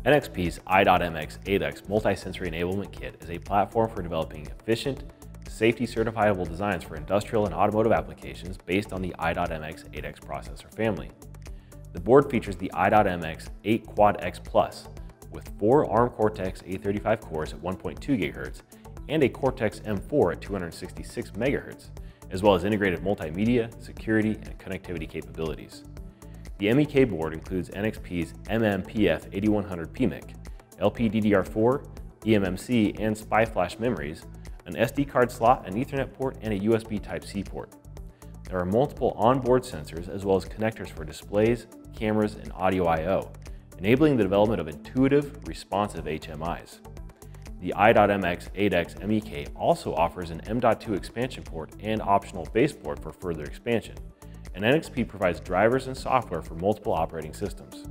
NXP's i.MX 8X Multisensory Enablement Kit is a platform for developing efficient, safety-certifiable designs for industrial and automotive applications based on the i.MX 8X processor family. The board features the i.MX 8 Quad X Plus with 4 ARM Cortex A35 cores at 1.2 GHz and a Cortex M4 at 266 MHz, as well as integrated multimedia, security, and connectivity capabilities. The MEK board includes NXP's MMPF 8100 PMIC, LPDDR4, eMMC, and SPI flash memories, an SD card slot, an Ethernet port, and a USB Type-C port. There are multiple onboard sensors as well as connectors for displays, cameras, and audio I/O, enabling the development of intuitive, responsive HMIs. The i.MX 8X MEK also offers an M.2 expansion port and optional base port for further expansion, and NXP provides drivers and software for multiple operating systems.